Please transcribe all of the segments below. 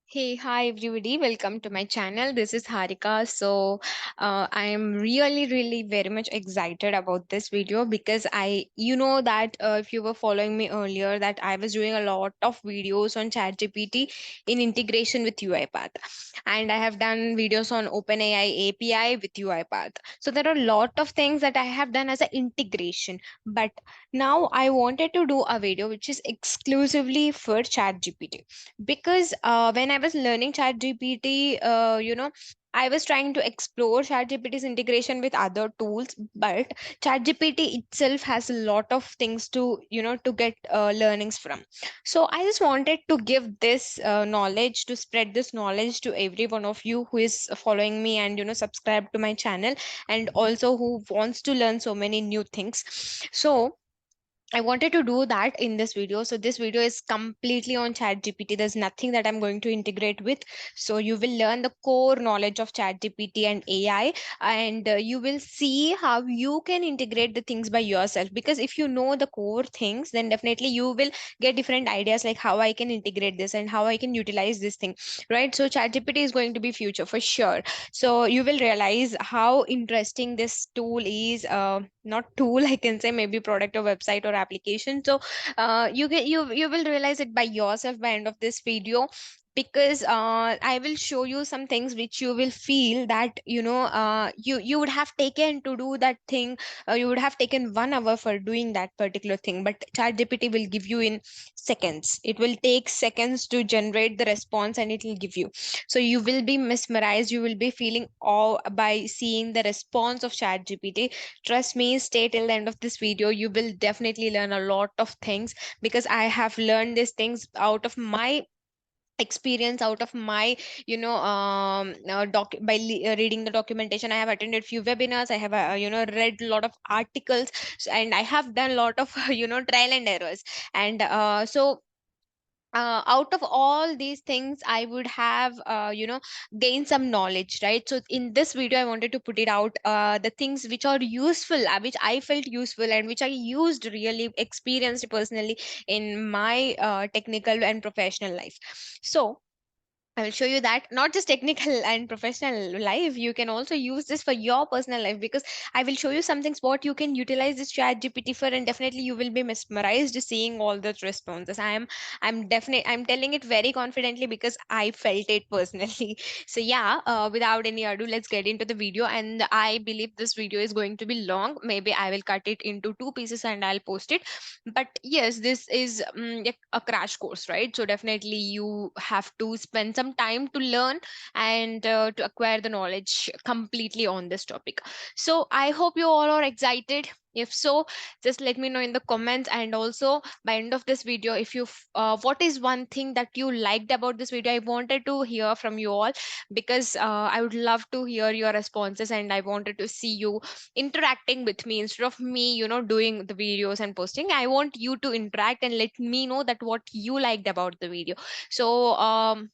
Hey, hi everybody. Welcome to my channel. This is Harika. I am really very much excited about this video because you know that if you were following me earlier, that I was doing a lot of videos on ChatGPT in integration with UiPath, and I have done videos on OpenAI API with UiPath. So there are a lot of things that I have done as an integration, but now I wanted to do a video which is exclusively for ChatGPT because when I was learning ChatGPT, I was trying to explore ChatGPT's integration with other tools, but ChatGPT itself has a lot of things to to get learnings from. So I just wanted to give this knowledge, to spread this knowledge to every one of you who is following me and subscribe to my channel, and also who wants to learn so many new things. So I wanted to do that in this video. So this video is completely on ChatGPT. There's nothing that I'm going to integrate with. So you will learn the core knowledge of ChatGPT and AI, and you will see how you can integrate the things by yourself. Because if you know the core things, then definitely you will get different ideas like how I can integrate this and how I can utilize this thing, right? So ChatGPT is going to be future for sure. So you will realize how interesting this tool is. Not tool, I can say, maybe product or website or application. So you will realize it by yourself by end of this video, because I will show you some things which you will feel that you would have taken to do that thing. You would have taken 1 hour for doing that particular thing, but ChatGPT will give you in seconds. It will take seconds to generate the response, and it will give you. So you will be mesmerized, you will be feeling awe by seeing the response of ChatGPT. Trust me, stay till the end of this video. You will definitely learn a lot of things, because I have learned these things out of my experience, out of my reading the documentation. I have attended few webinars, I have read a lot of articles, and I have done a lot of trial and errors. And out of all these things, I would have gained some knowledge, right? So in this video I wanted to put it out, the things which are useful, which I felt useful and which I used, really experienced personally in my technical and professional life. So I will show you that not just technical and professional life, you can also use this for your personal life, because I will show you some things what you can utilize this chat GPT for, and definitely you will be mesmerized seeing all the responses. I'm telling it very confidently because I felt it personally. So yeah, without any ado, let's get into the video. And I believe this video is going to be long. Maybe I will cut it into two pieces and I'll post it. But yes, this is a crash course, right? So definitely you have to spend some time to learn and to acquire the knowledge completely on this topic. So I hope you all are excited. If so, just let me know in the comments. And also by end of this video, if you what is one thing that you liked about this video? I wanted to hear from you all, because I would love to hear your responses, and I wanted to see you interacting with me instead of me doing the videos and posting. I want you to interact and let me know that what you liked about the video. So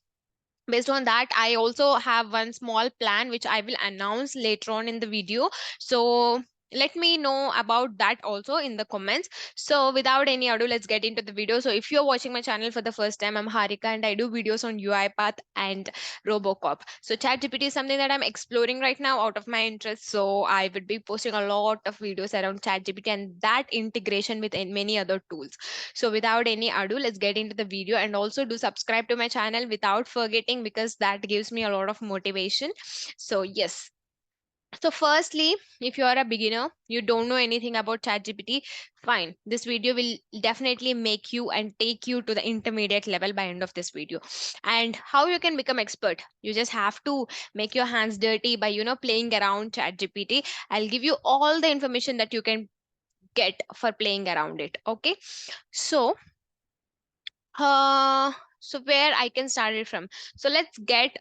based on that, I also have one small plan which I will announce later on in the video. So let me know about that also in the comments. So without any ado, let's get into the video. So if you're watching my channel for the first time, I'm Harika and I do videos on UiPath and Robocop. So ChatGPT is something that I'm exploring right now out of my interest. So I would be posting a lot of videos around ChatGPT and that integration with many other tools. So without any ado, let's get into the video, and also do subscribe to my channel without forgetting, because that gives me a lot of motivation. So yes. So firstly, if you are a beginner, you don't know anything about ChatGPT, fine. This video will definitely make you and take you to the intermediate level by end of this video. And how you can become expert? You just have to make your hands dirty by playing around ChatGPT. I'll give you all the information that you can get for playing around it. Okay. So uh, so where I can start it from? So let's get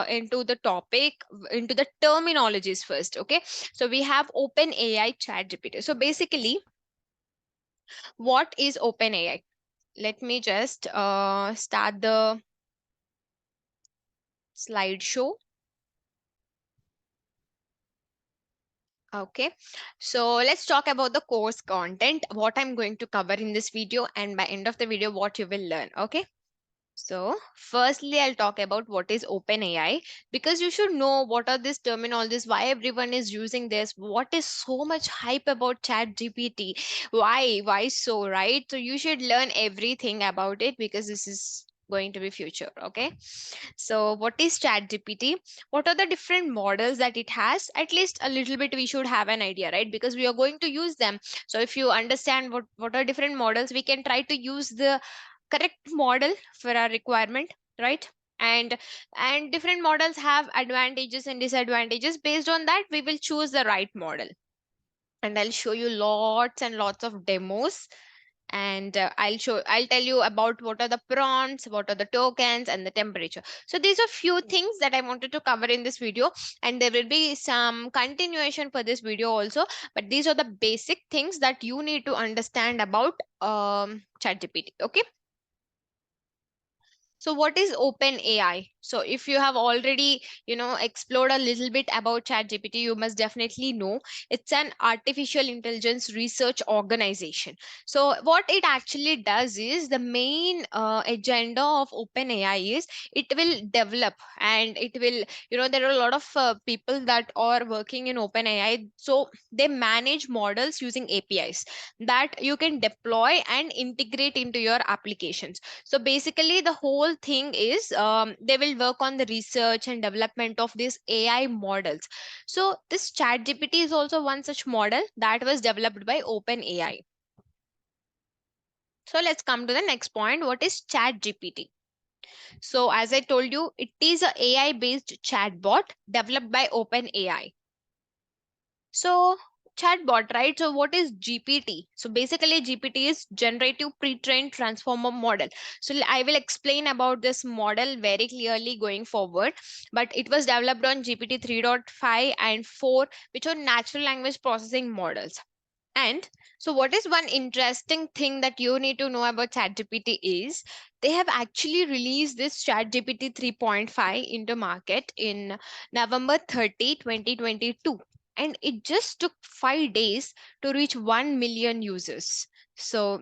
into the topic, into the terminologies first. Okay. So we have OpenAI ChatGPT. So basically, what is OpenAI? Let me just start the slideshow. Okay, so let's talk about the course content, what I'm going to cover in this video, and by end of the video, what you will learn. Okay. So, firstly, I'll talk about what is OpenAI, because you should know what are these terminologies, why everyone is using this, what is so much hype about ChatGPT, why so, right? So you should learn everything about it because this is going to be future. Okay. So, what is ChatGPT? What are the different models that it has? At least a little bit we should have an idea, right? Because we are going to use them. So, if you understand what are different models, we can try to use the correct model for our requirement, right? And different models have advantages and disadvantages. Based on that, we will choose the right model, and I'll show you lots and lots of demos. And I'll tell you about what are the prompts, what are the tokens, and the temperature. So these are few things that I wanted to cover in this video, and there will be some continuation for this video also. But these are the basic things that you need to understand about ChatGPT. Okay. So what is OpenAI? So if you have already, explored a little bit about ChatGPT, you must definitely know it's an artificial intelligence research organization. So what it actually does is the main agenda of OpenAI is it will develop, and it will, there are a lot of people that are working in OpenAI. So they manage models using APIs that you can deploy and integrate into your applications. So basically, the whole thing is they will work on the research and development of these AI models. So this ChatGPT is also one such model that was developed by OpenAI. So let's come to the next point. What is ChatGPT? So as I told you, it is a AI based chatbot developed by OpenAI. So, chatbot, right? So, what is GPT? So, basically, GPT is generative pre-trained transformer model. So, I will explain about this model very clearly going forward. But it was developed on GPT 3.5 and 4, which are natural language processing models. And so, what is one interesting thing that you need to know about ChatGPT is they have actually released this ChatGPT 3.5 into market in November 30, 2022. And it just took 5 days to reach 1 million users. So,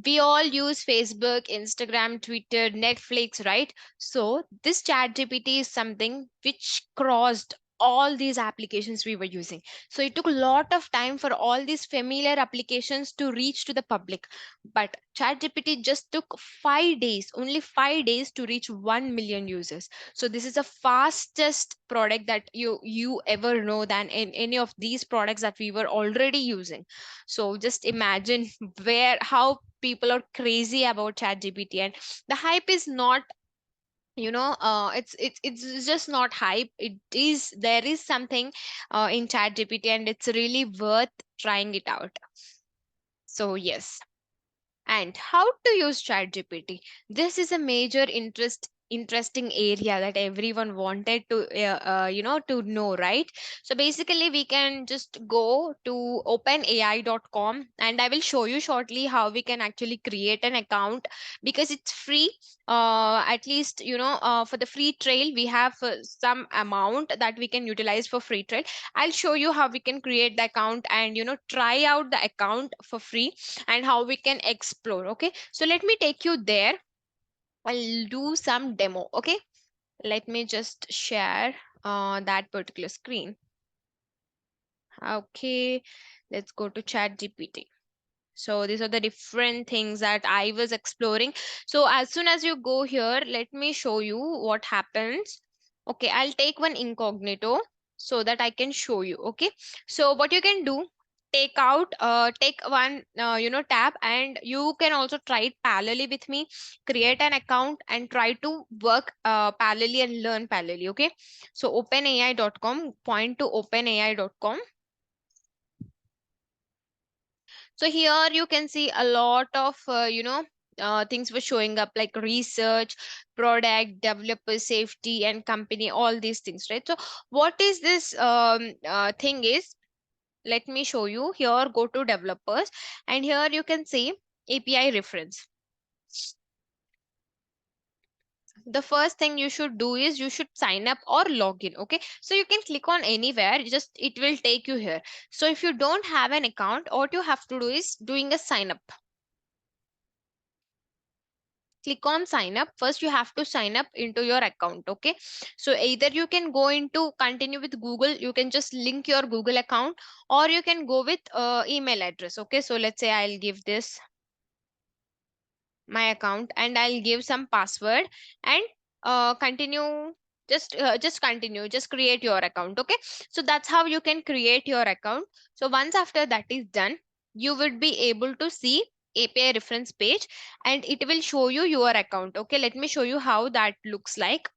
we all use Facebook, Instagram, Twitter, Netflix, right? So, this ChatGPT is something which crossed all these applications we were using. So it took a lot of time for all these familiar applications to reach to the public. But ChatGPT just took 5 days, only 5 days to reach 1 million users. So this is the fastest product that you ever know than in any of these products that we were already using. So just imagine where how people are crazy about ChatGPT, and the hype is not, it's just not hype. It is, there is something in ChatGPT, and it's really worth trying it out. So yes. And how to use ChatGPT? This is a major interesting area that everyone wanted to to know, right? So basically, we can just go to openai.com, and I will show you shortly how we can actually create an account, because it's free. At least, for the free trial we have some amount that we can utilize for free trial. I'll show you how we can create the account and try out the account for free, and how we can explore. Okay, so let me take you there. I'll do some demo. Okay, let me just share that particular screen. Okay, let's go to chat gpt. So these are the different things that I was exploring. So as soon as you go here, let me show you what happens. Okay, I'll take one incognito so that I can show you. Okay, so what you can do, take one, tab, and you can also try it parallelly with me. Create an account and try to work parallelly and learn parallelly. Okay, so openai.com, point to openai.com. So here you can see a lot of things were showing up, like research, product, developer safety, and company, all these things, right? So what is this thing is, let me show you. Here, go to developers, and here you can see API reference. The first thing you should do is you should sign up or log in. Okay, so you can click on anywhere, just it will take you here. So if you don't have an account, what you have to do is doing a sign up. click on sign up. First you have to sign up into your account. Okay, so either you can go into continue with Google, you can just link your Google account, or you can go with email address. Okay, so let's say I'll give this my account and I'll give some password and continue. Just continue, just create your account. Okay, so that's how you can create your account. So once after that is done, you would be able to see API reference page and it will show you your account. Okay, let me show you how that looks like.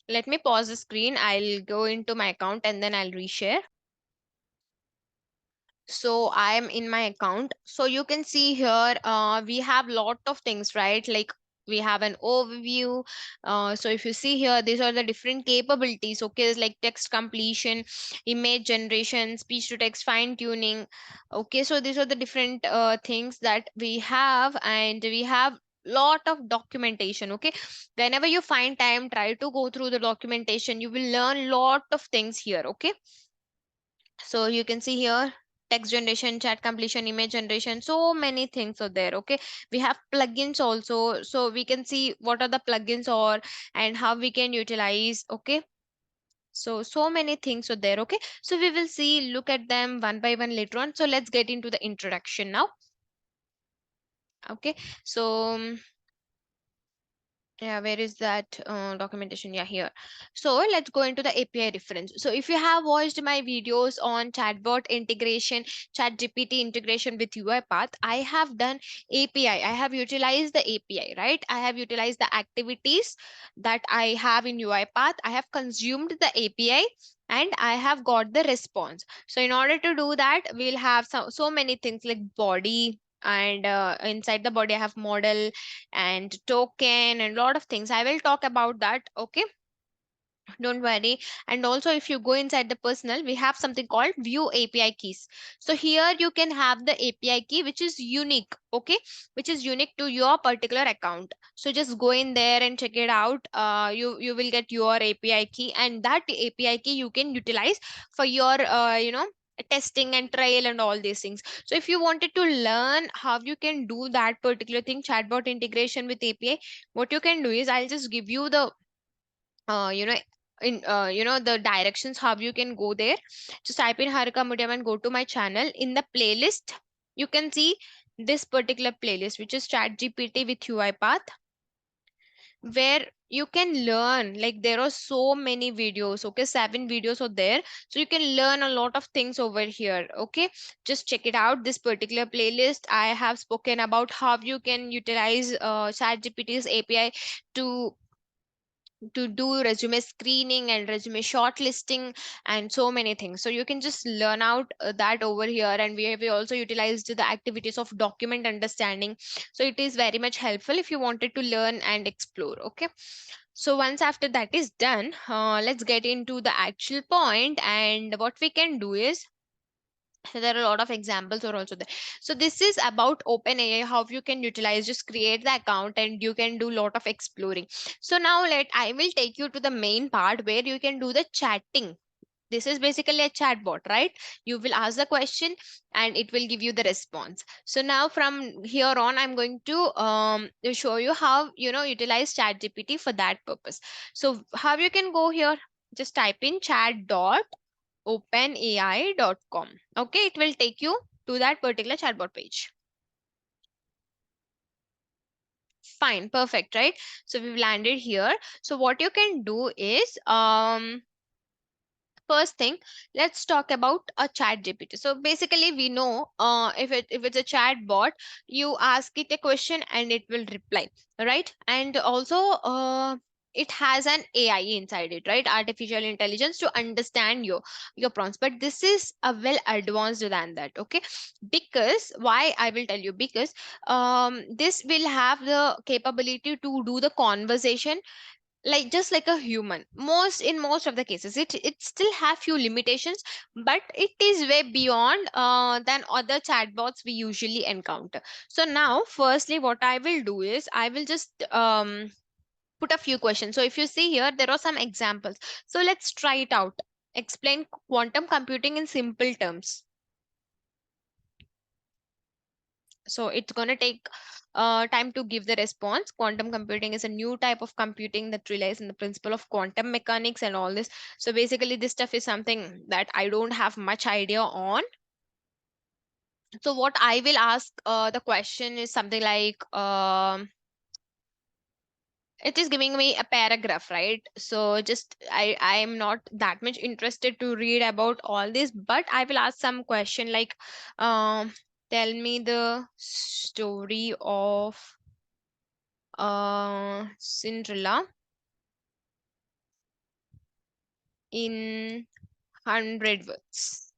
Let me pause the screen, I'll go into my account and then I'll reshare. So I am in my account. So you can see here, we have lot of things, right? Like we have an overview. So if you see here, these are the different capabilities. Okay, it's like text completion, image generation, speech to text fine tuning. Okay, so these are the different things that we have, and we have lot of documentation. Okay, whenever you find time, try to go through the documentation. You will learn lot of things here. Okay, so you can see here text generation, chat completion, image generation, so many things are there. Okay, we have plugins also, so we can see what are the plugins or and how we can utilize. Okay, so many things are there. Okay, so we will see, look at them one by one later on. So let's get into the introduction now. Okay, so yeah, where is that documentation? Yeah, here. So let's go into the API reference. So if you have watched my videos on chatbot integration, ChatGPT integration with UiPath, I have done API. I have utilized the API, right? I have utilized the activities that I have in UiPath. I have consumed the API and I have got the response. So in order to do that, we'll have so many things like body, and inside the body I have model and token and a lot of things. I will talk about that. Okay, don't worry. And also if you go inside the personal, we have something called view API keys. So here you can have the API key which is unique. Okay, which is unique to your particular account. So just go in there and check it out. You will get your API key, and that API key you can utilize for your testing and trial and all these things. So if you wanted to learn how you can do that particular thing, chatbot integration with API, what you can do is I'll just give you the uh, you know the directions how you can go there. Just type in Harika Medium and go to my channel. In the playlist you can see this particular playlist, which is chat GPT with UiPath, where you can learn. Like there are so many videos. Okay, 7 videos are there, so you can learn a lot of things over here. Okay, just check it out. This particular playlist I have spoken about how you can utilize chat GPT's API to do resume screening and resume shortlisting and so many things. So you can just learn out that over here. And we also utilized the activities of document understanding. So it is very much helpful if you wanted to learn and explore. Okay, so once after that is done, let's get into the actual point. And what we can do is, so there are a lot of examples are also there. So this is about OpenAI, how you can utilize, just create the account and you can do a lot of exploring. So now I will take you to the main part where you can do the chatting. This is basically a chatbot, right? You will ask the question and it will give you the response. So now from here on, I'm going to show you how, utilize ChatGPT for that purpose. So how you can go here, just type in chat.openai.com. Okay, it will take you to that particular chatbot page. Fine, perfect, right? So we've landed here. So what you can do is, first thing, let's talk about a chat GPT. So basically we know, if it's a chat bot, you ask it a question and it will reply, right? And also it has an AI inside it, right? Artificial intelligence to understand your prompts. But this is a well advanced than that. Okay, because why I will tell you, because this will have the capability to do the conversation like just like a human. Most of the cases it still have few limitations, but it is way beyond than other chatbots we usually encounter. So now firstly what I will do is I will just put a few questions. So if you see here, there are some examples. So let's try it out. Explain quantum computing in simple terms. So it's going to take time to give the response. Quantum computing is a new type of computing that relies on the principle of quantum mechanics and all this. So basically, this stuff is something that I don't have much idea on. So what I will ask the question is something like, it is giving me a paragraph, right? So just I am not that much interested to read about all this, but I will ask some question like, um tell me the story of Cinderella in 100 words,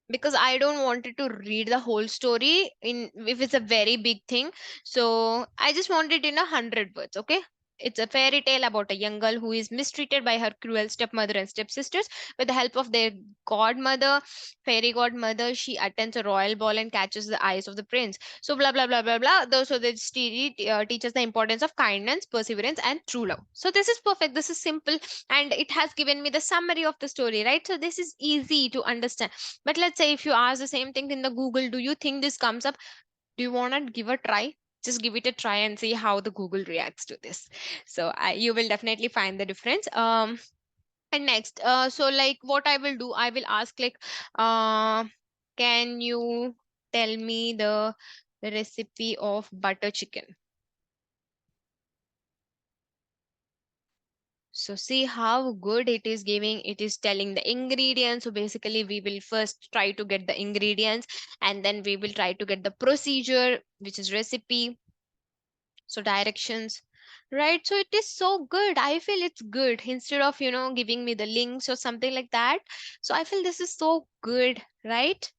because I don't wanted to read the whole story in if it's a very big thing. So I just want it in 100 words, okay? It's a fairy tale about a young girl who is mistreated by her cruel stepmother and stepsisters. With the help of their godmother, fairy godmother, she attends a royal ball and catches the eyes of the prince. So blah blah blah blah blah. Though so the story teaches the importance of kindness, perseverance, and true love. So this is perfect. This is simple, and it has given me the summary of the story, right? So this is easy to understand. But let's say if you ask the same thing in the Google, do you think this comes up? Do you want to give a try? Just give it a try and see how the Google reacts to this. So you will definitely find the difference. And next, so like what I will do, I will ask like, uh, can you tell me the recipe of butter chicken? So see how good it is giving. It is telling the ingredients. So basically, we will first try to get the ingredients, and then we will try to get the procedure, which is recipe. So directions, right? So it is so good. I feel it's good instead of, giving me the links or something like that. So I feel this is so good, right?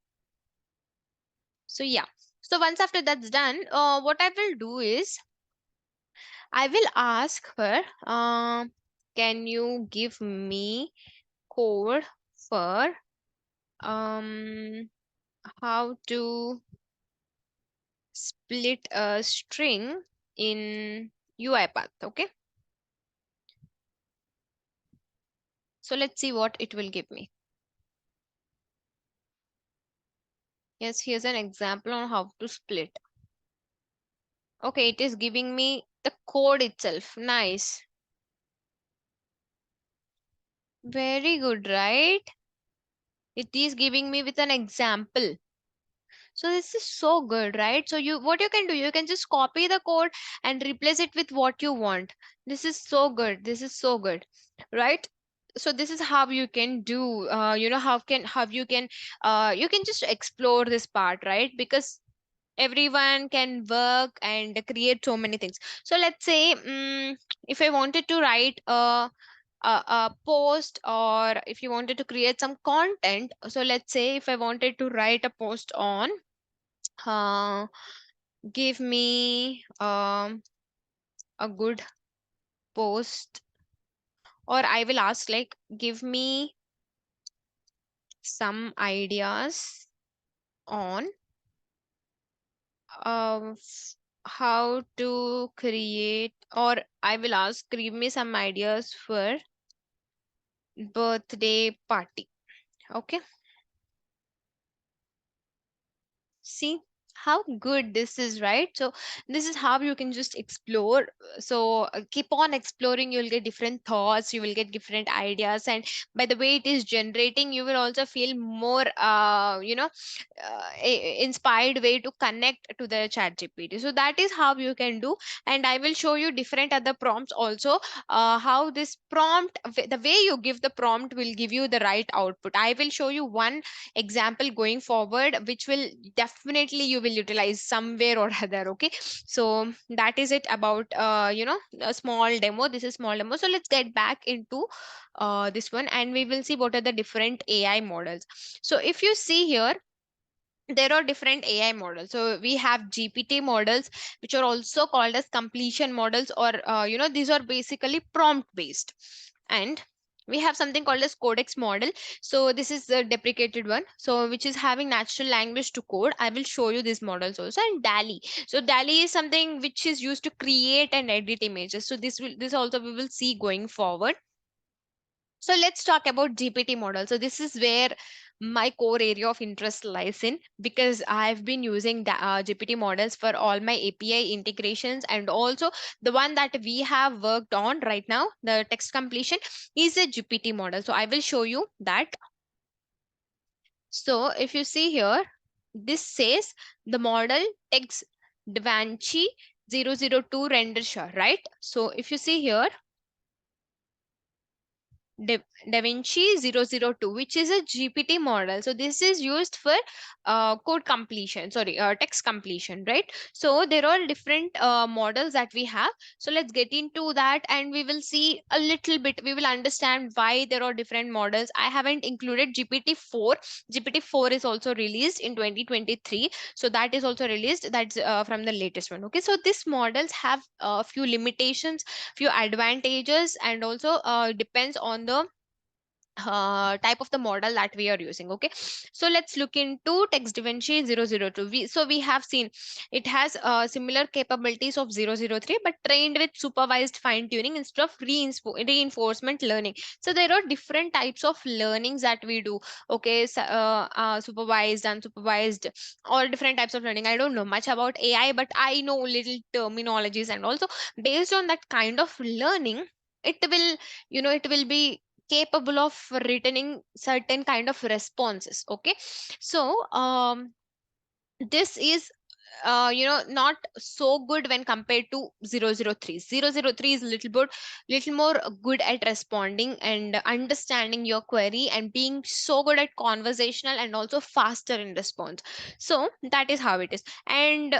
So yeah. So once after that's done, what I will do is I will ask her, can you give me code for um how to split a string in UiPath? Okay. So let's see what it will give me. Yes, here's an example on how to split. Okay, it is giving me the code itself. Nice. Very good, right? It is giving me with an example. So this is so good, right? So what you can do, you can just copy the code and replace it with what you want. This is so good. This is so good, right? So this is how you can do, you can just explore this part, right? Because everyone can work and create so many things. So let's say, if I wanted to write a post, or if you wanted to create some content. So let's say if I wanted to write a post on, uh, give me a good post, or I will ask like, give me some ideas on how to create, or I will ask, give me some ideas for birthday party. Okay. See how good this is, right? So this is how you can just explore. So keep on exploring, you'll get different thoughts, you will get different ideas, and by the way it is generating, you will also feel more inspired way to connect to the chat GPT. So that is how you can do. And I will show you different other prompts also, how this prompt, the way you give the prompt will give you the right output. I will show you one example going forward, which will definitely you will utilize somewhere or other. Okay. So that is it about a small demo. This is small demo. So let's get back into this one, and we will see what are the different AI models. So if you see here, there are different AI models. So we have GPT models, which are also called as completion models, or these are basically prompt based. And we have something called as codex model. So this is the deprecated one, so which is having natural language to code. I will show you these models also. And DALI. So DALI is something which is used to create and edit images. So this also we will see going forward. So let's talk about GPT model. So this is where my core area of interest lies in, because I've been using the GPT models for all my API integrations, and also the one that we have worked on right now, the text completion, is a GPT model. So I will show you that. So if you see here, this says the model text DaVinci 002 render sure, right? So if you see here, Da- DaVinci 002, which is a GPT model. So this is used for code completion, sorry, text completion, right? So there are different models that we have. So let's get into that and we will see a little bit. We will understand why there are different models. I haven't included GPT-4. GPT-4 is also released in 2023. So that is also released. That's from the latest one. Okay. So these models have a few limitations, few advantages, and also depends on the type of the model that we are using. Okay, so let's look into text DaVinci 002. We have seen it has similar capabilities of 003, but trained with supervised fine tuning instead of reinforcement learning. So there are different types of learnings that we do. Okay, so, supervised, unsupervised, all different types of learning. I don't know much about AI, but I know little terminologies, and also based on that kind of learning, it will, it will be capable of returning certain kind of responses. Okay, so this is not so good when compared to 003. 003 is little more good at responding and understanding your query and being so good at conversational and also faster in response. So that is how it is. And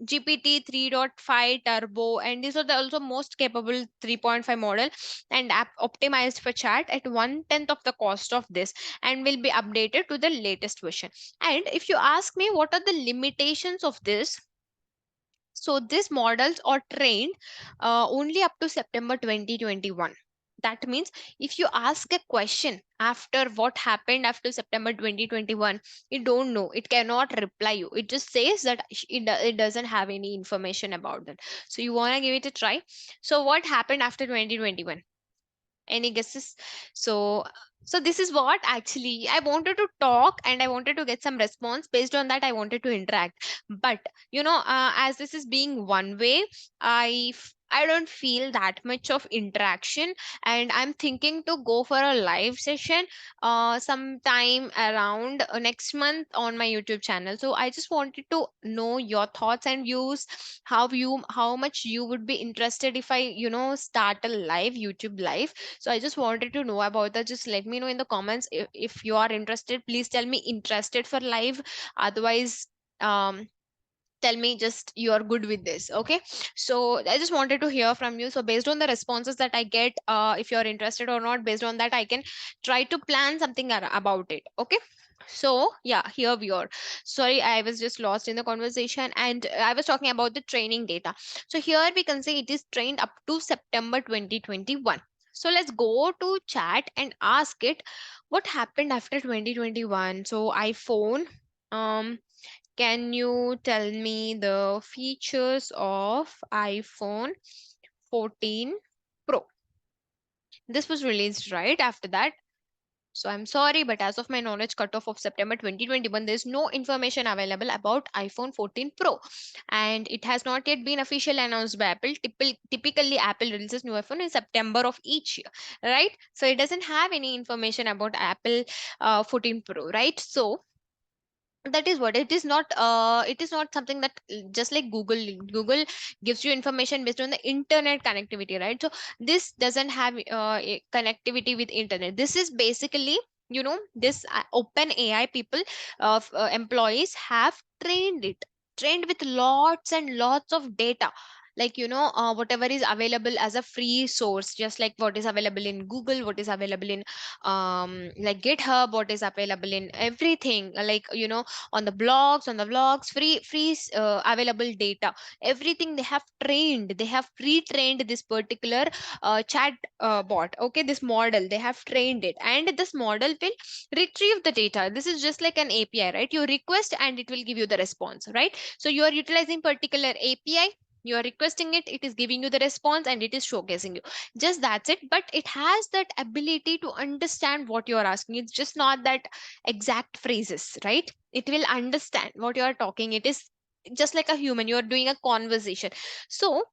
GPT 3.5 turbo, and these are the also most capable 3.5 model, and app optimized for chat at 1/10 of the cost of this, and will be updated to the latest version. And if you ask me what are the limitations of this, so these models are trained only up to September 2021. That means if you ask a question after what happened after September 2021, it don't know, it cannot reply you. It just says that it doesn't have any information about that. So you want to give it a try. So what happened after 2021? Any guesses? So this is what actually I wanted to talk, and I wanted to get some response. Based on that, I wanted to interact. But as this is being one way, I don't feel that much of interaction, and I'm thinking to go for a live session sometime around next month on my YouTube channel. So I just wanted to know your thoughts and views, how much you would be interested if I start a live YouTube live. So I just wanted to know about that. Just let me know in the comments if you are interested. Please tell me interested for live. Otherwise, tell me just you are good with this. Okay. So I just wanted to hear from you. So based on the responses that I get, if you're interested or not, based on that, I can try to plan something about it. Okay. So yeah, here we are. Sorry, I was just lost in the conversation, and I was talking about the training data. So here we can say it is trained up to September 2021. So let's go to chat and ask it what happened after 2021. So iPhone, can you tell me the features of iPhone 14 Pro? This was released right after that. So I'm sorry, but as of my knowledge cutoff of September 2021, there's no information available about iPhone 14 Pro. And it has not yet been officially announced by Apple. Typically, Apple releases new iPhone in September of each year, right? So it doesn't have any information about Apple 14 Pro, right? So that is what it is. Not it is not something that just like Google gives you information based on the internet connectivity, right? So this doesn't have a connectivity with internet. This is basically, this open AI people of employees have trained with lots and lots of data, like whatever is available as a free source, just like what is available in Google, what is available in like GitHub, what is available in everything, like on the blogs, free available data, everything. They have trained, they have pre-trained this particular chat bot. Okay, this model, they have trained it, and this model will retrieve the data. This is just like an API, right? You request and it will give you the response, right? So you are utilizing particular API, You are requesting it, it is giving you the response, and it is showcasing you. Just that's it. But it has that ability to understand what you are asking. It's just not that exact phrases, right? It will understand what you are talking. It is just like a human, you are doing a conversation. So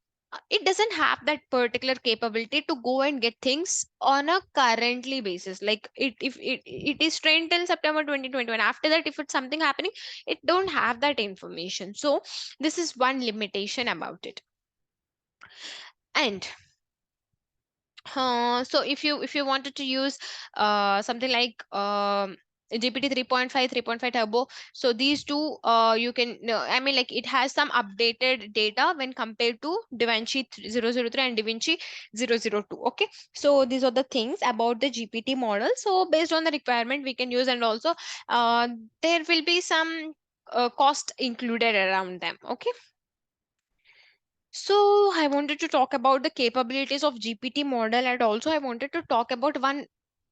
it doesn't have that particular capability to go and get things on a currently basis. Like it is trained till September 2021. After that, if it's something happening, it don't have that information. So this is one limitation about it. And so if you wanted to use something like GPT 3.5, 3.5 turbo, so these two you can no, I mean, like, it has some updated data when compared to DaVinci 003 and DaVinci 002. Okay, so these are the things about the GPT model. So based on the requirement we can use, and also uh, there will be some cost included around them. Okay, so I wanted to talk about the capabilities of GPT model, and also I wanted to talk about one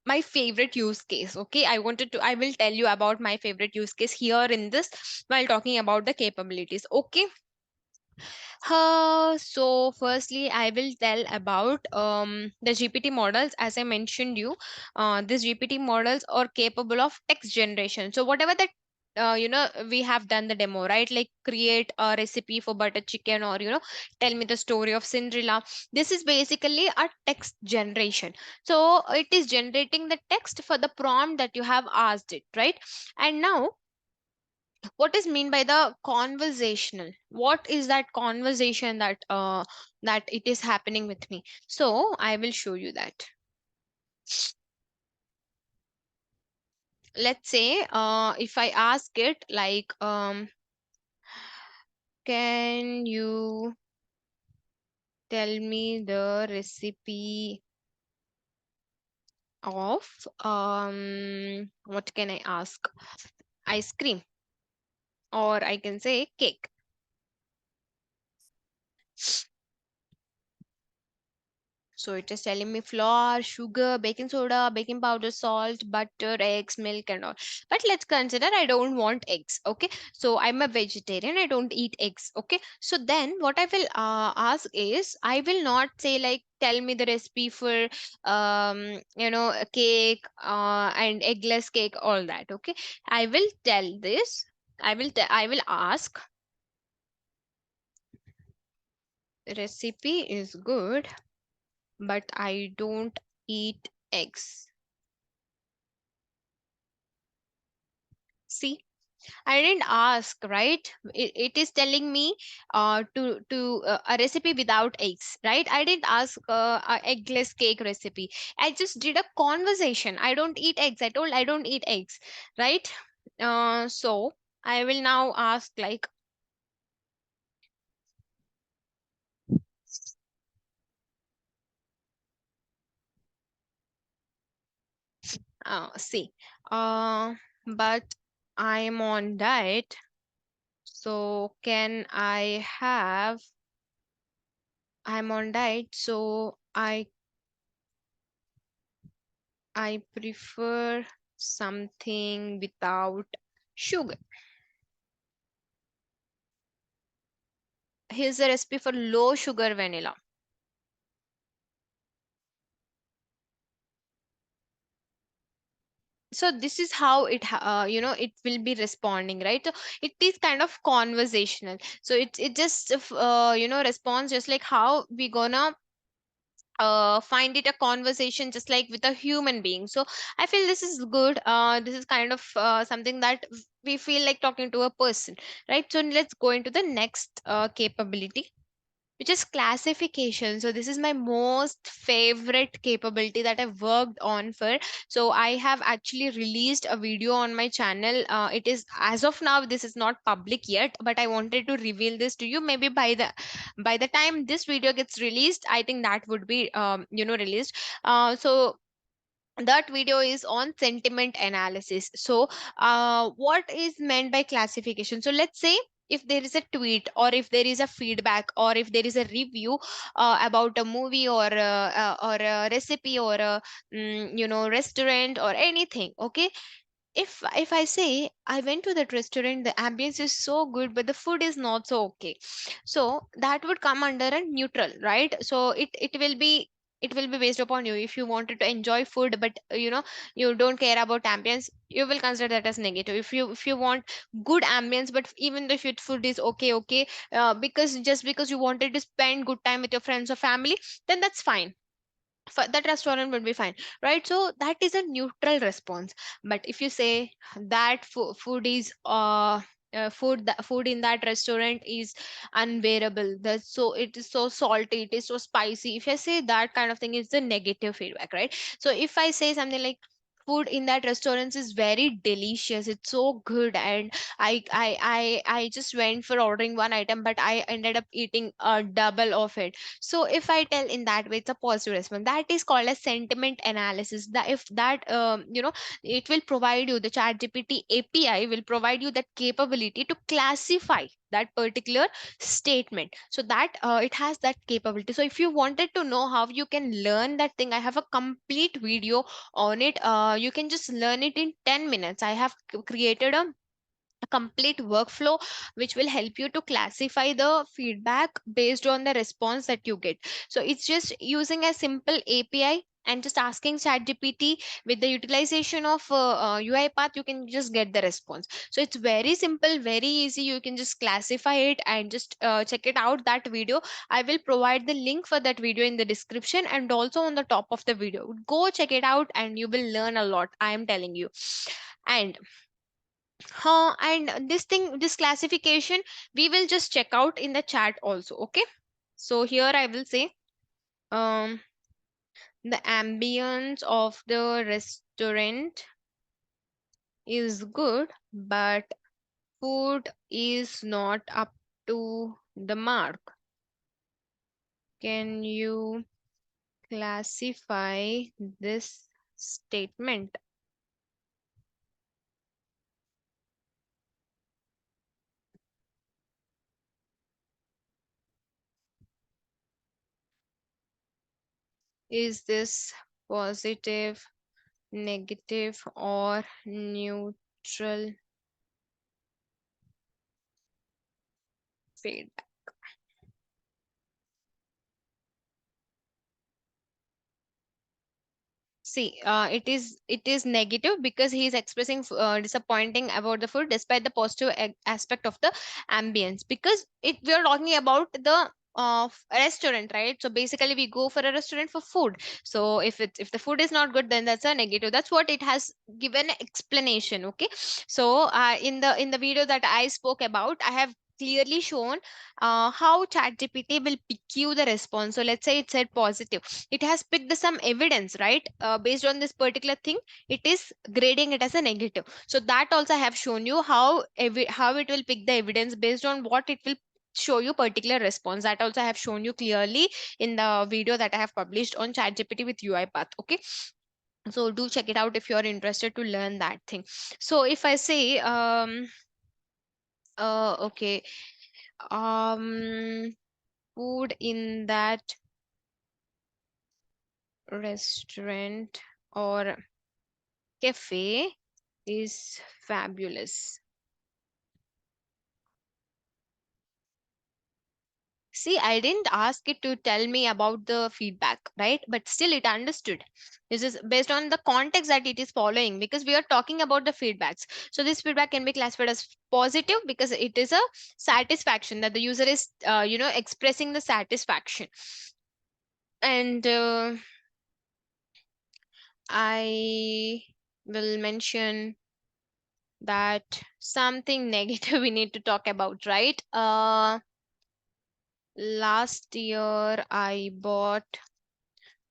my favorite use case. Okay, I will tell you about my favorite use case here in this while talking about the capabilities. Okay. So firstly, I will tell about the GPT models. As I mentioned you, these GPT models are capable of text generation. So whatever that we have done the demo, right? Like create a recipe for butter chicken, or tell me the story of Cinderella. This is basically a text generation. So it is generating the text for the prompt that you have asked it, right? And now, what is mean by the conversational? What is that conversation that it is happening with me? So I will show you that. Let's say if I ask it like, can you tell me the recipe of what can I ask? Ice cream, or I can say cake. So it is telling me flour, sugar, baking soda, baking powder, salt, butter, eggs, milk, and all. But let's consider I don't want eggs. Okay. So I'm a vegetarian. I don't eat eggs. Okay. So then what I will ask is, I will not say like, tell me the recipe for a cake and eggless cake, all that. Okay. I will tell this. I will ask, recipe is good, but I don't eat eggs. See, I didn't ask, right? It is telling me to a recipe without eggs, right? I didn't ask a eggless cake recipe. I just did a conversation. I don't eat eggs. I told I don't eat eggs, right? So I will now ask like, see, uh, but I'm on diet, so can I have? I'm on diet, so I prefer something without sugar. Here's a recipe for low sugar vanilla. So this is how it will be responding, right? So it is kind of conversational. So it just responds just like how we gonna find it a conversation, just like with a human being. So I feel this is good. This is kind of something that we feel like talking to a person, right? So let's go into the next capability, which is classification. So this is my most favorite capability that I've worked on for. So I have actually released a video on my channel. It is, as of now, this is not public yet, but I wanted to reveal this to you. Maybe by the time this video gets released, I think that would be released. So that video is on sentiment analysis. So what is meant by classification? So let's say if there is a tweet, or if there is a feedback, or if there is a review about a movie, or a recipe, or a restaurant, or anything. Okay, if I say I went to that restaurant, the ambience is so good, but the food is not so okay. So that would come under a neutral, right? So it will be, it will be based upon you. If you wanted to enjoy food, but you don't care about ambience, you will consider that as negative. If you want good ambience, but even if your food is okay, because just because you wanted to spend good time with your friends or family, then that's fine. That restaurant would be fine, right? So that is a neutral response. But if you say that food is food in that restaurant is unbearable, that's so, it is so salty, it is so spicy, if I say that kind of thing, is the negative feedback, right? So if I say something like food in that restaurant is very delicious, it's so good, and I just went for ordering one item, but I ended up eating a double of it. So if I tell in that way, it's a positive response. That is called a sentiment analysis. That if that it will provide you, the ChatGPT API will provide you that capability to classify that particular statement. So that it has that capability. So if you wanted to know how you can learn that thing, I have a complete video on it. You can just learn it in 10 minutes. I have created a complete workflow which will help you to classify the feedback based on the response that you get. So it's just using a simple API and just asking ChatGPT. With the utilization of UiPath, you can just get the response. So it's very simple, very easy. You can just classify it and just check it out. That video, I will provide the link for that video in the description and also on the top of the video. Go check it out and you will learn a lot, I am telling you. And this thing, this classification, we will just check out in the chat also. Okay. So here I will say, um, the ambience of the restaurant is good, but food is not up to the mark. Can you classify this statement? Is this positive, negative, or neutral feedback? See, it is negative because he is expressing disappointing about the food despite the positive aspect of the ambience. Because it we are talking about the restaurant, right? So basically, we go for a restaurant for food. So if the food is not good, then that's a negative. That's what it has given explanation. Okay. So in the video that I spoke about, I have clearly shown how ChatGPT will pick you the response. So let's say it said positive, it has picked some evidence, right? Based on this particular thing, it is grading it as a negative. So that also I have shown you how how it will pick the evidence based on what it will show you particular response. That also I have shown you clearly in the video that I have published on ChatGPT with UiPath. Okay. So do check it out if you're interested to learn that thing. So if I say okay, um food in that restaurant or cafe is fabulous. See, I didn't ask it to tell me about the feedback, right? But still, it understood. This is based on the context that it is following because we are talking about the feedbacks. So, this feedback can be classified as positive because it is a satisfaction that the user is, expressing the satisfaction. And I will mention that something negative we need to talk about, right? Last year I bought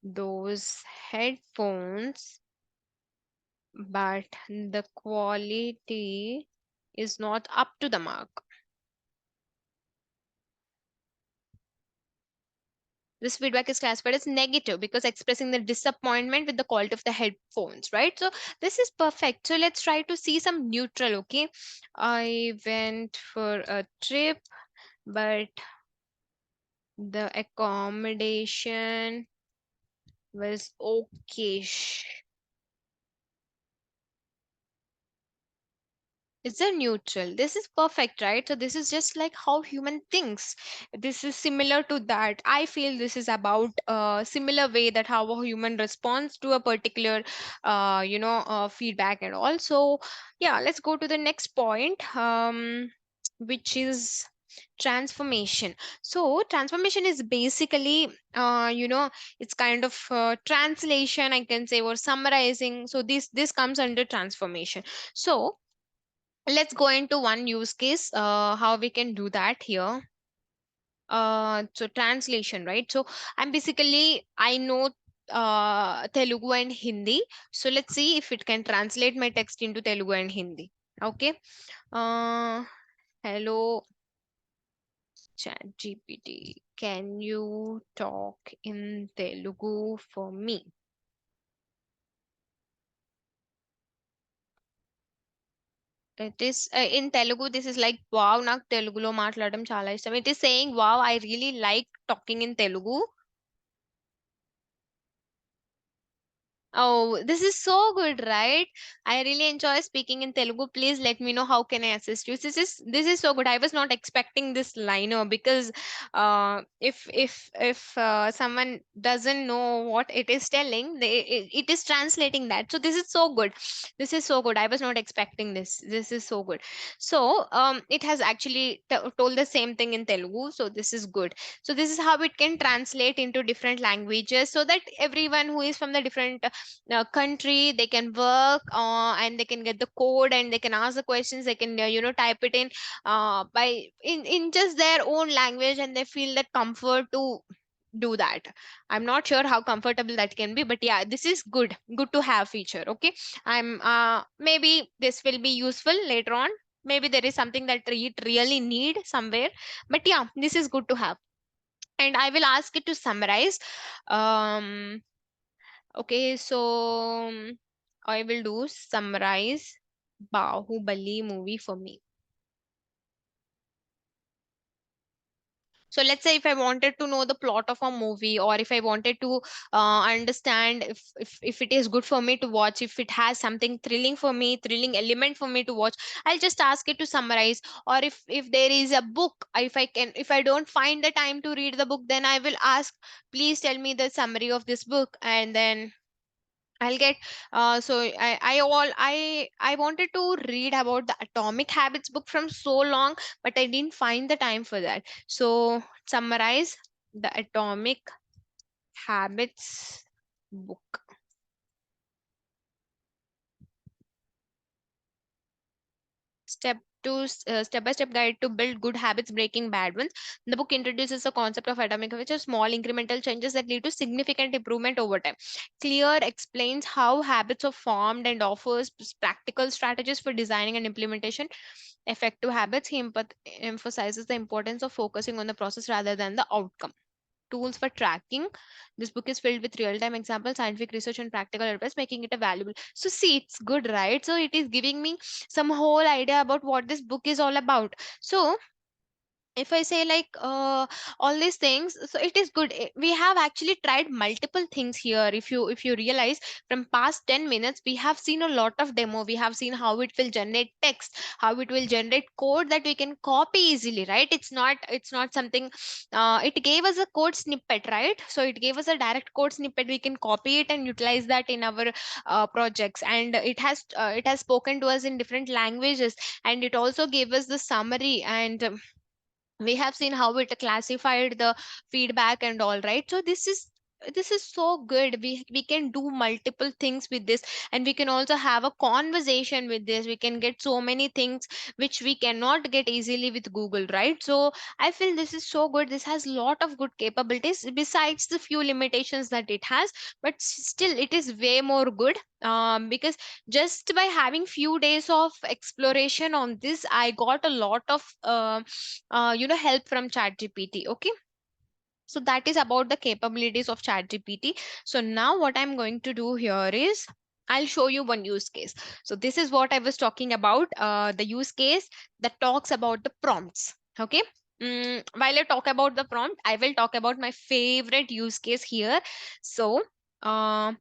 those headphones, but the quality is not up to the mark. This feedback is classified as negative because expressing the disappointment with the quality of the headphones, right? So this is perfect. So let's try to see some neutral, okay? I went for a trip, but the accommodation was okay. It's a neutral. This is perfect, right? So this is just like how human thinks. This is similar to that. I feel this is about similar way that how a human responds to a particular, feedback and all. So yeah, let's go to the next point, which is transformation. So transformation is basically, it's kind of translation, I can say, or summarizing. So this comes under transformation. So let's go into one use case, how we can do that here. So translation, right? So I know Telugu and Hindi. So let's see if it can translate my text into Telugu and Hindi. Okay. uh Hello, ChatGPT, can you talk in Telugu for me? It is in Telugu. This is like, wow, నాకు తెలుగులో మాట్లాడడం చాలా ఇష్టం. It is saying, wow, I really like talking in Telugu. Oh, this is so good, right? I really enjoy speaking in Telugu. Please let me know how can I assist you. This is so good. I was not expecting this liner because if someone doesn't know what it is telling, it is translating that. So this is so good. This is so good. I was not expecting this. This is so good. So it has actually told the same thing in Telugu. So this is good. So this is how it can translate into different languages so that everyone who is from the different country, they can work and they can get the code and they can ask the questions. They can type it in by in just their own language, and they feel that comfort to do that. I'm not sure how comfortable that can be, but yeah, this is good to have feature. Okay, I'm maybe this will be useful later on. Maybe there is something that it really need somewhere, but yeah, this is good to have. And I will ask it to summarize. um Okay, so I will do summarize Bahubali movie for me. So let's say if I wanted to know the plot of a movie, or if I wanted to understand if it is good for me to watch, if it has something thrilling for me, thrilling element for me to watch, I'll just ask it to summarize. Or if there is a book, if I don't find the time to read the book, then I will ask, please tell me the summary of this book, and then I'll get so I wanted to read about the Atomic Habits book from so long, but I didn't find the time for that. So summarize the Atomic Habits book. Step by step guide to build good habits, breaking bad ones. The book introduces the concept of atomic habits, which are small incremental changes that lead to significant improvement over time. Clear explains how habits are formed and offers practical strategies for designing and implementation effective habits. He emphasizes the importance of focusing on the process rather than the outcome. Tools for tracking. This book is filled with real-time examples, scientific research, and practical advice, making it a valuable. So see, it's good, right? So it is giving me some whole idea about what this book is all about. So if I say like all these things, so it is good. We have actually tried multiple things here. If you realize, from past 10 minutes we have seen a lot of demo. We have seen how it will generate text, how it will generate code that we can copy easily, right? It's not something, it gave us a code snippet, right? So it gave us a direct code snippet. We can copy it and utilize that in our projects, and it has spoken to us in different languages, and it also gave us the summary, and we have seen how it classified the feedback and all, right? So this is so good. We can do multiple things with this, and we can also have a conversation with this. We can get so many things which we cannot get easily with Google, right? So I feel this is so good. This has lot of good capabilities besides the few limitations that it has, but still it is way more good, because just by having few days of exploration on this, I got a lot of help from ChatGPT. Okay, so that is about the capabilities of ChatGPT. So now what I'm going to do here is I'll show you one use case. So this is what I was talking about, the use case that talks about the prompts. Okay. While I talk about the prompt, I will talk about my favorite use case here. So uh,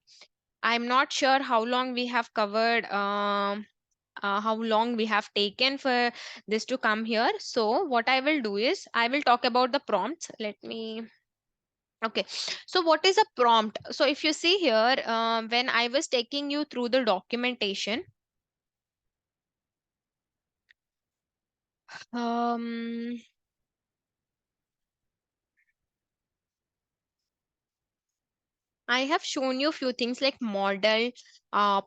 I'm not sure how long we have covered. how long we have taken for this to come here. So what I will do is I will talk about the prompts. Let me. Okay, so what is a prompt? So if you see here, when I was taking you through the documentation, um, I have shown you a few things like model,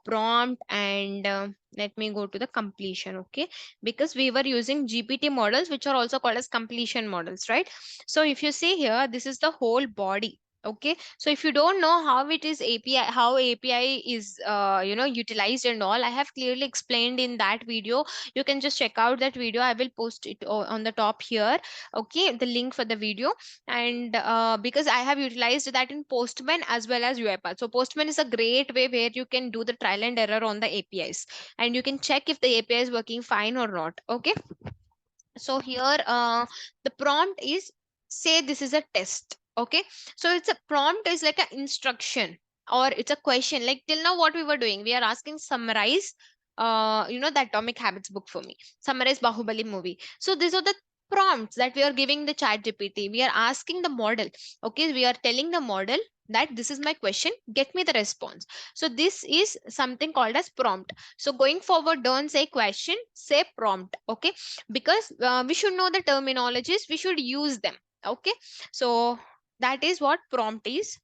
prompt, and let me go to the completion. Okay, because we were using GPT models, which are also called as completion models, right? So if you see here, this is the whole body. Okay, so if you don't know how it is API, how API is utilized and all, I have clearly explained in that video. You can just check out that video. I will post it on the top here. Okay, the link for the video. And because I have utilized that in Postman as well as UiPath. So Postman is a great way where you can do the trial and error on the APIs, and you can check if the API is working fine or not. Okay, so here the prompt is, say this is a test. Okay, so it's a prompt is like an instruction, or it's a question. Like till now what we were doing, we are asking summarize the Atomic Habits book for me, summarize Bahubali movie. So these are the prompts that we are giving the chat GPT. We are asking the model. Okay, we are telling the model that this is my question, get me the response. So this is something called as prompt. So going forward, don't say question, say prompt. Okay, because we should know the terminologies, we should use them. Okay, so that is what prompt is.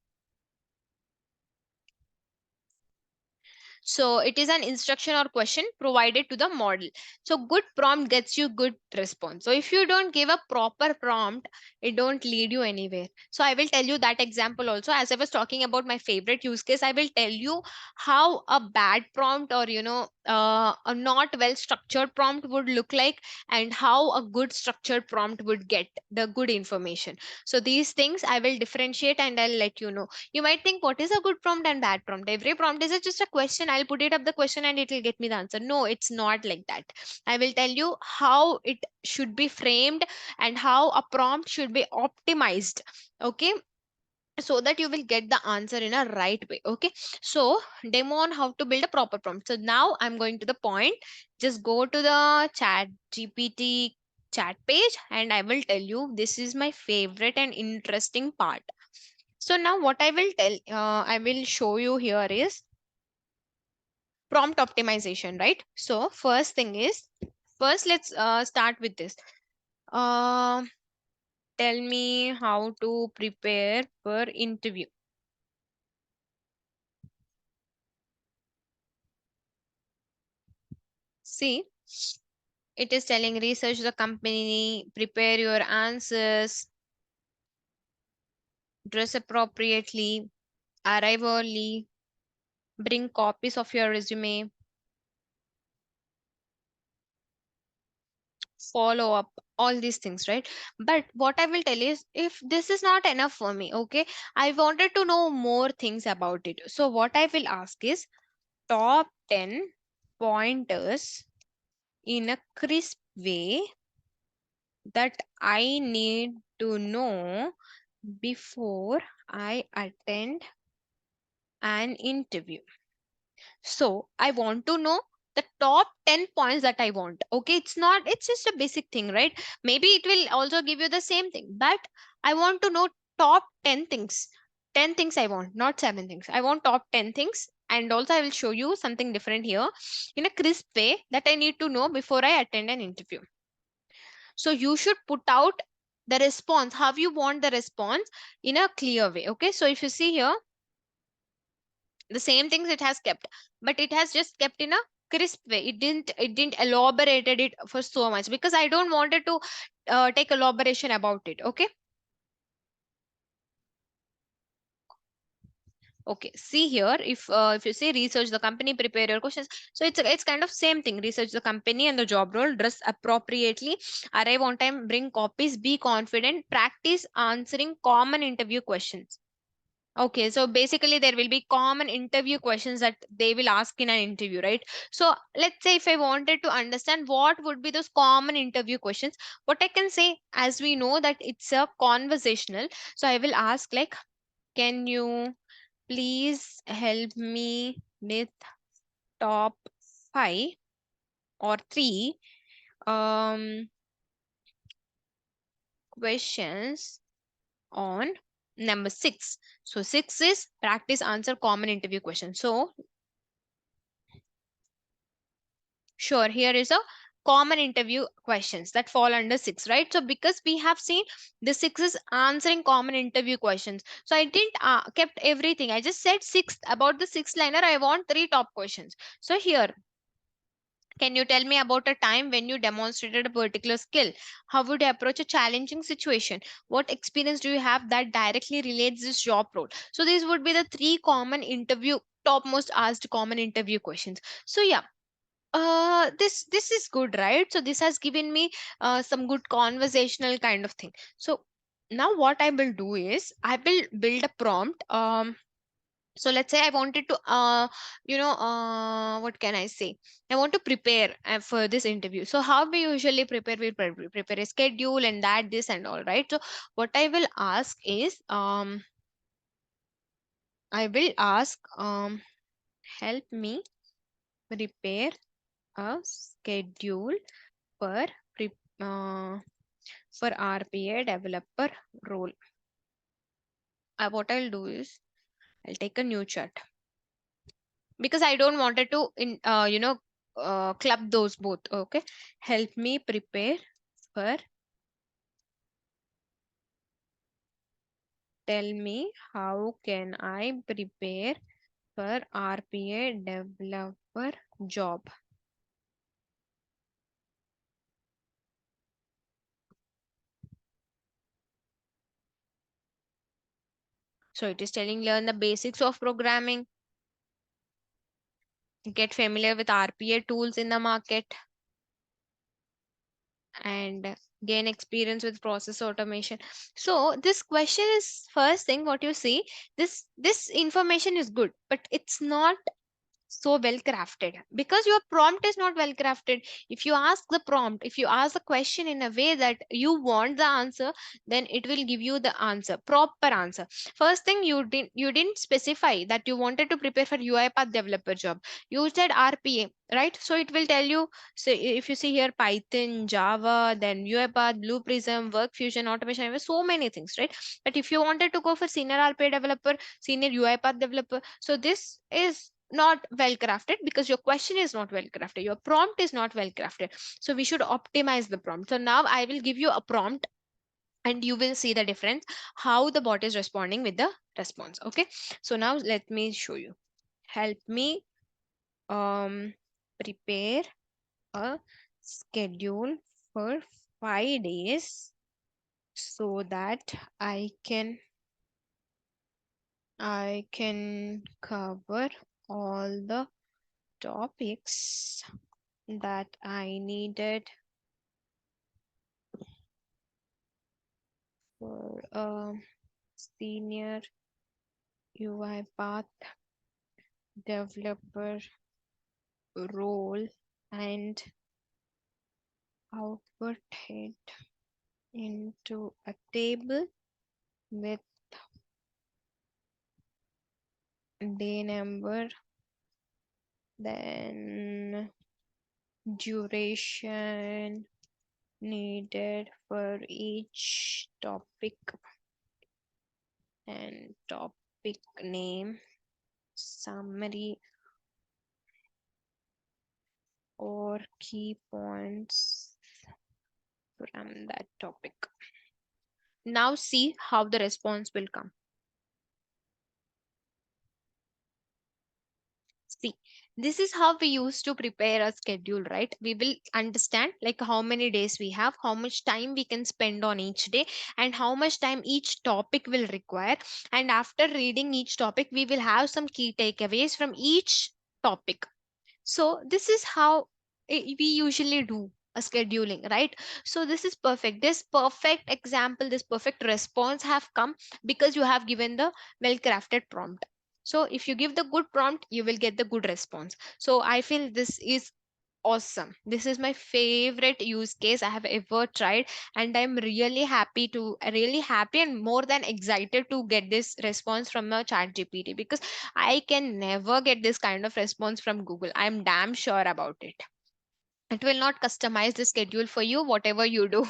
So it is an instruction or question provided to the model. So good prompt gets you good response. So if you don't give a proper prompt, it don't lead you anywhere. So I will tell you that example also. As I was talking about my favorite use case, I will tell you how a bad prompt, or a not well structured prompt would look like, and how a good structured prompt would get the good information. So these things I will differentiate and I'll let you know. You might think, what is a good prompt and bad prompt? Every prompt is just a question. I'll put it up the question and it will get me the answer. No, it's not like that. I will tell you how it should be framed and how a prompt should be optimized. Okay, so that you will get the answer in a right way. Okay, so demo on how to build a proper prompt. So now I'm going to the point. Just go to the chat GPT chat page and I will tell you, this is my favorite and interesting part. So now what I will show you here is prompt optimization, right? So first thing is, first let's start with this. Uh, Tell me how to prepare for interview. See, it is telling research the company, prepare your answers, dress appropriately, arrive early, bring copies of your resume, follow up, all these things, right? But what I will tell you is, if this is not enough for me, okay, I wanted to know more things about it. So what I will ask is top 10 pointers in a crisp way that I need to know before I attend an interview. So I want to know the top 10 points that I want. Okay, it's just a basic thing, right? Maybe it will also give you the same thing, but I want to know top 10 things. 10 things I want, not 7 things. I want top 10 things. And also, I will show you something different here in a crisp way that I need to know before I attend an interview. So you should put out the response, how you want the response in a clear way. Okay, so if you see here, the same things it has kept, but it has just kept in a crisp way. It didn't elaborated it for so much, because I don't wanted to take elaboration about it. Okay, okay, see here, if you say research the company, prepare your questions. So it's kind of same thing. Research the company and the job role, dress appropriately, arrive on time, bring copies, be confident, practice answering common interview questions. Okay, so basically there will be common interview questions that they will ask in an interview, right? So let's say if I wanted to understand what would be those common interview questions, what I can say, as we know that it's a conversational, so I will ask like, can you please help me with top 5 or 3 um, questions on number 6. So 6 is practice answer common interview questions. So sure, here is a common interview questions that fall under 6, right? So because we have seen the 6 is answering common interview questions. So I didn't kept everything. I just said 6 about the 6 liner. I want 3 top questions. So here, can you tell me about a time when you demonstrated a particular skill? How would you approach a challenging situation? What experience do you have that directly relates this job role? So these would be the 3 common interview topmost asked common interview questions. So yeah, this is good, right? So this has given me some good conversational kind of thing. So now what I will do is I will build a prompt. So let's say I wanted to what can I say, I want to prepare for this interview. So how we usually prepare, we prepare a schedule and that this and all, right? So what I will ask is I will ask help me prepare a schedule for pre- uh, for RPA developer role. What I'll do is I'll take a new chat because I don't wanted to club those both. Okay, help me prepare for. Tell me how can I prepare for RPA developer job. So it is telling learn the basics of programming, get familiar with RPA tools in the market, and gain experience with process automation. So this question is first thing what you see, this information is good, but it's not so well crafted because your prompt is not well crafted. If you ask the prompt, if you ask the question in a way that you want the answer, then it will give you the answer, proper answer. First thing, you didn't specify that you wanted to prepare for UiPath developer job. You said RPA, right? So it will tell you. So if you see here Python, Java, then UiPath, Blue Prism, Work Fusion, automation, so many things, right? But if you wanted to go for senior RPA developer, senior UiPath developer, so this is not well crafted because your question is not well crafted, your prompt is not well crafted. So we should optimize the prompt. So now I will give you a prompt and you will see the difference how the bot is responding with the response. Okay, so now let me show you. Help me prepare a schedule for 5 days so that I can cover all the topics that I needed for a senior UiPath developer role and output it into a table with day number, then duration needed for each topic and topic name, summary or key points from that topic. Now see how the response will come. See, this is how we used to prepare a schedule, right? We will understand like how many days we have, how much time we can spend on each day, and how much time each topic will require. And after reading each topic, we will have some key takeaways from each topic. So this is how we usually do a scheduling, right? So this is perfect. This perfect example, this perfect response have come because you have given the well crafted prompt. So if you give the good prompt, you will get the good response. So I feel this is awesome. This is my favorite use case I have ever tried, and I'm really happy and more than excited to get this response from a chat GPT because I can never get this kind of response from Google. I'm damn sure about it. It will not customize the schedule for you. Whatever you do,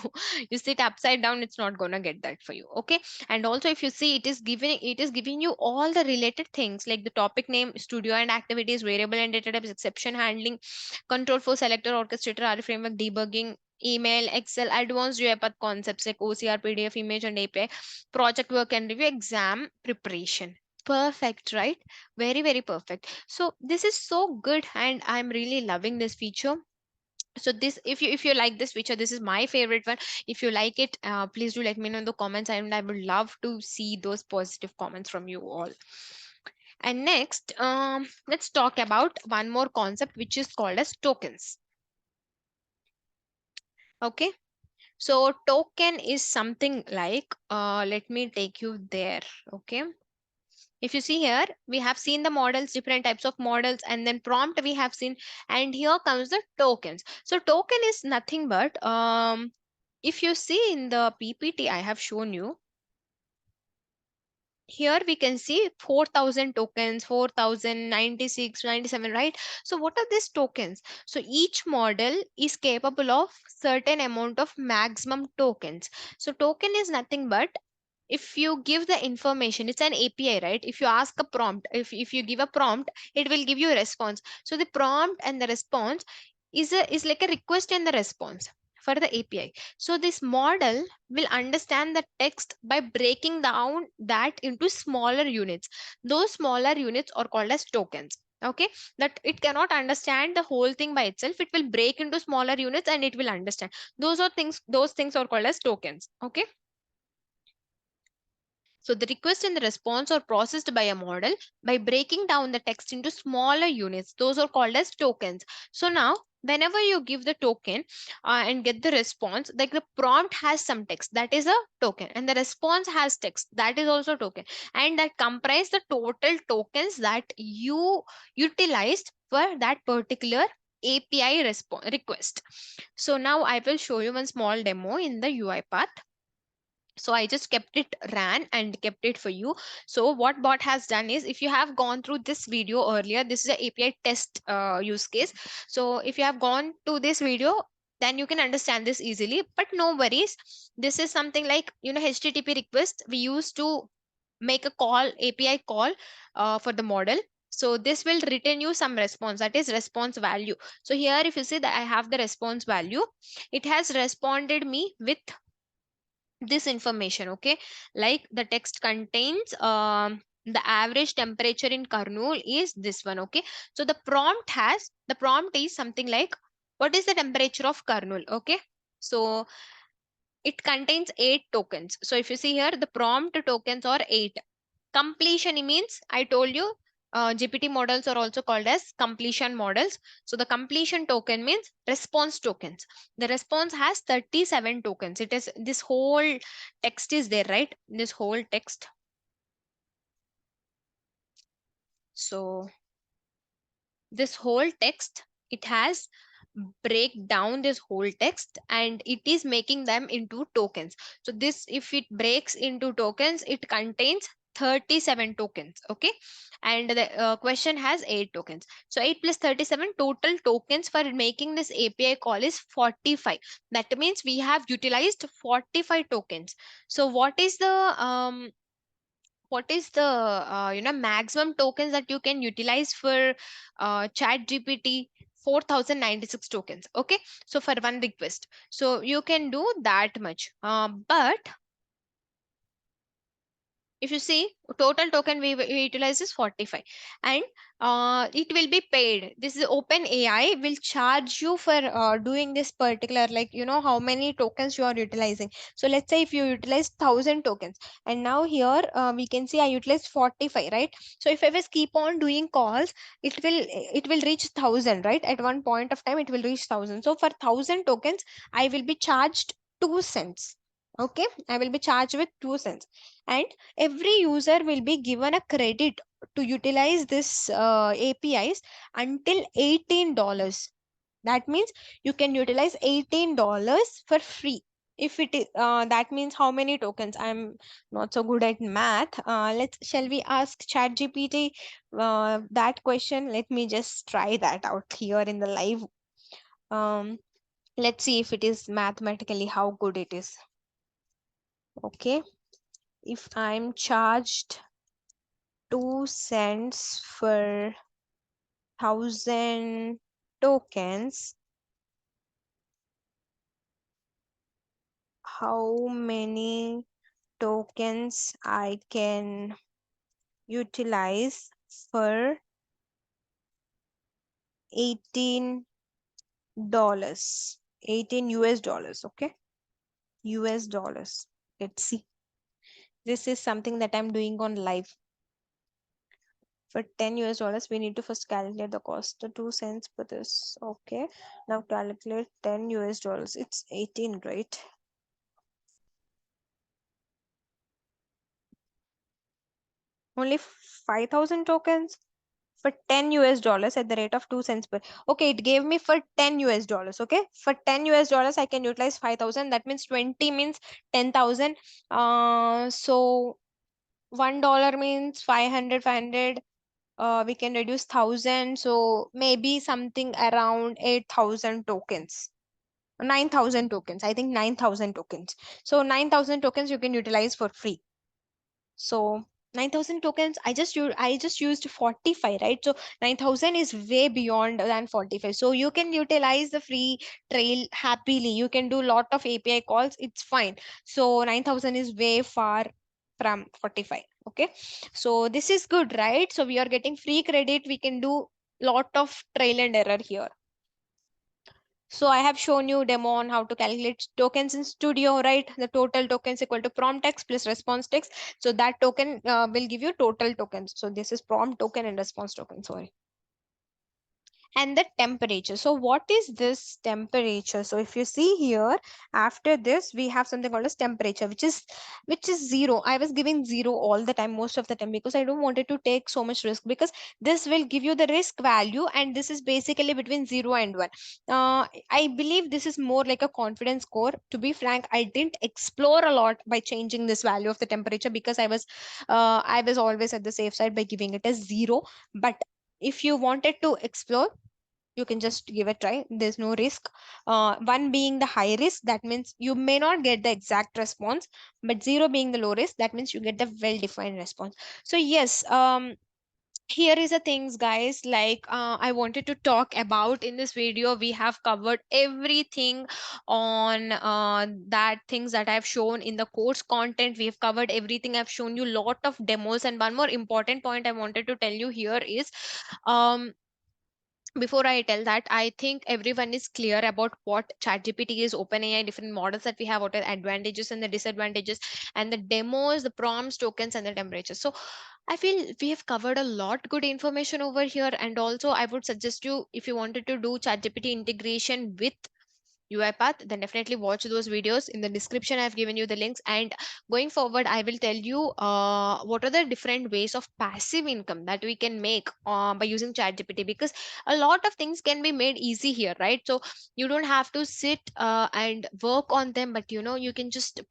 you sit upside down, it's not gonna get that for you. Okay. And also, if you see, it is giving you all the related things like the topic name, studio and activities, variable and data types, exception handling, control flow, selector, orchestrator, RF framework, debugging, email, Excel, advanced UiPath concepts like OCR, PDF, image, and API, project work and review, exam preparation. Perfect, right? Very, very perfect. So this is so good, and I'm really loving this feature. So this, if you like this feature, this is my favorite one. If you like it, please do let me know in the comments, and I would love to see those positive comments from you all. And next, let's talk about one more concept, which is called as tokens. Okay. So token is something like, let me take you there. Okay. If you see here, we have seen the models, different types of models, and then prompt we have seen, and here comes the tokens. So token is nothing but, if you see in the PPT I have shown you, here we can see 4,000 tokens, 4,096, 97, right? So what are these tokens? So each model is capable of certain amount of maximum tokens. So token is nothing but, if you give the information, it's an API, right? If you ask a prompt, if you give a prompt, it will give you a response. So the prompt and the response is like a request and the response for the API. So this model will understand the text by breaking down that into smaller units. Those smaller units are called as tokens. Okay. That it cannot understand the whole thing by itself, it will break into smaller units and it will understand. Those things are called as tokens. Okay. So the request and the response are processed by a model by breaking down the text into smaller units. Those are called as tokens. So now, whenever you give the token and get the response, like the prompt has some text, that is a token, and the response has text, that is also token, and that comprise the total tokens that you utilized for that particular API request. So now I will show you one small demo in the UiPath. So I just kept it ran and kept it for you. So what bot has done is, if you have gone through this video earlier, this is a API test use case. So if you have gone to this video, then you can understand this easily, but no worries. This is something like, HTTP request we used to make a call, API call for the model. So this will return you some response, that is response value. So here, if you see that I have the response value, it has responded me with this information. Okay. Like the text contains, the average temperature in Karnool is this one. Okay. So the prompt is something like, what is the temperature of Karnool? Okay. So it contains 8 tokens. So if you see here, the prompt tokens are 8. Completion means, I told you, GPT models are also called as completion models. So the completion token means response tokens. The response has 37 tokens. It is, this whole text is there, right? This whole text. So this whole text, it has break down this whole text and it is making them into tokens. So this, if it breaks into tokens, it contains 37 tokens. Okay. And the question has 8 tokens. So 8 plus 37, total tokens for making this API call is 45. That means we have utilized 45 tokens. So what is the maximum tokens that you can utilize for chat GPT? 4096 tokens. Okay. So for one request, so you can do that much. But if you see, total token we utilize is 45, and it will be paid. This is open AI will charge you for doing this particular, like, how many tokens you are utilizing. So let's say if you utilize 1,000 tokens, and now here we can see I utilized 45, right? So if I was keep on doing calls, it will reach 1,000, right? At one point of time it will reach 1,000. So for 1,000 tokens I will be charged 2 cents. Okay. I will be charged with 2 cents. And every user will be given a credit to utilize this APIs until $18. That means you can utilize $18 for free. If it is, that means how many tokens? I'm not so good at math. Shall we ask ChatGPT that question? Let me just try that out here in the live. Um, let's see if it is mathematically how good it is. Okay, if I'm charged 2 cents for 1,000 tokens, how many tokens I can utilize for $18, 18 US dollars. Okay, US dollars. Let's see. This is something that I'm doing on live. For 10 US dollars, we need to first calculate the cost. The 2 cents for this. Okay. Now calculate 10 US dollars. It's 18, right? Only 5,000 tokens for 10 US dollars at the rate of 2 cents per. Okay, it gave me for 10 US dollars. Okay. For 10 US dollars, I can utilize 5,000. That means 20 means 10,000. So $1 means 500, 500. We can reduce 1,000. So maybe something around 8,000 tokens. 9,000 tokens. I think 9,000 tokens. So 9,000 tokens you can utilize for free. So 9,000 tokens, I just used 45, right? So 9,000 is way beyond than 45. So you can utilize the free trail happily. You can do lot of API calls. It's fine. So 9,000 is way far from 45. Okay. So this is good, right? So we are getting free credit. We can do lot of trial and error here. So I have shown you demo on how to calculate tokens in Studio, right? The total tokens equal to prompt text plus response text. So that token will give you total tokens. So this is prompt token and response token, sorry. And the temperature. So what is this temperature? So if you see here, after this we have something called as temperature, which is zero. I was giving zero all the time, most of the time, because I don't wanted to take so much risk, because this will give you the risk value, and this is basically between 0 and 1. I believe this is more like a confidence score. To be frank, I didn't explore a lot by changing this value of the temperature, because I was always at the safe side by giving it as zero. But if you wanted to explore, you can just give a try. There's no risk. One being the high risk, that means you may not get the exact response, but zero being the low risk, that means you get the well defined response. So yes, here is the things, guys, like I wanted to talk about in this video. We have covered everything on that things that I've shown in the course content. We've covered everything. I've shown you lot of demos, and one more important point I wanted to tell you here is, um before I tell that, I think everyone is clear about what ChatGPT is, OpenAI, different models that we have, what are the advantages and the disadvantages, and the demos, the prompts, tokens, and the temperatures. So I feel we have covered a lot good information over here. And also, I would suggest you, if you wanted to do ChatGPT integration with UiPath, then definitely watch those videos. In the description, I've given you the links. And going forward, I will tell you what are the different ways of passive income that we can make by using ChatGPT, because a lot of things can be made easy here, right? So you don't have to sit and work on them, but you can just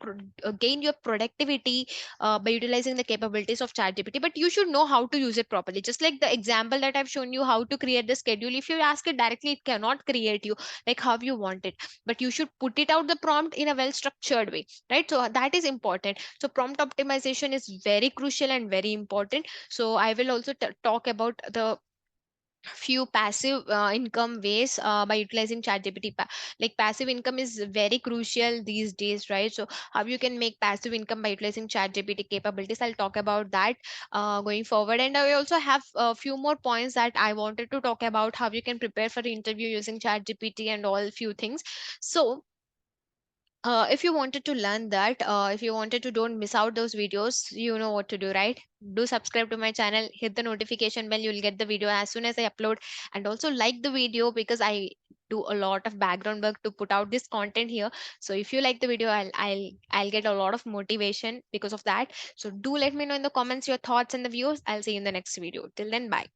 gain your productivity by utilizing the capabilities of ChatGPT. But you should know how to use it properly. Just like the example that I've shown you, how to create the schedule. If you ask it directly, it cannot create you like how you want it, but you should put it out the prompt in a well structured way, right? So that is important. So prompt optimization is very crucial and very important. So I will also talk about the few passive income ways by utilizing ChatGPT. Like passive income is very crucial these days, right? So how you can make passive income by utilizing ChatGPT capabilities, I'll talk about that going forward. And I also have a few more points that I wanted to talk about, how you can prepare for the interview using ChatGPT and all few things. So if you wanted to learn that, if you wanted to don't miss out those videos, you know what to do, right? Do subscribe to my channel, hit the notification bell, you'll get the video as soon as I upload. And also like the video, because I do a lot of background work to put out this content here. So if you like the video, I'll get a lot of motivation because of that. So do let me know in the comments your thoughts and the views. I'll see you in the next video. Till then, bye.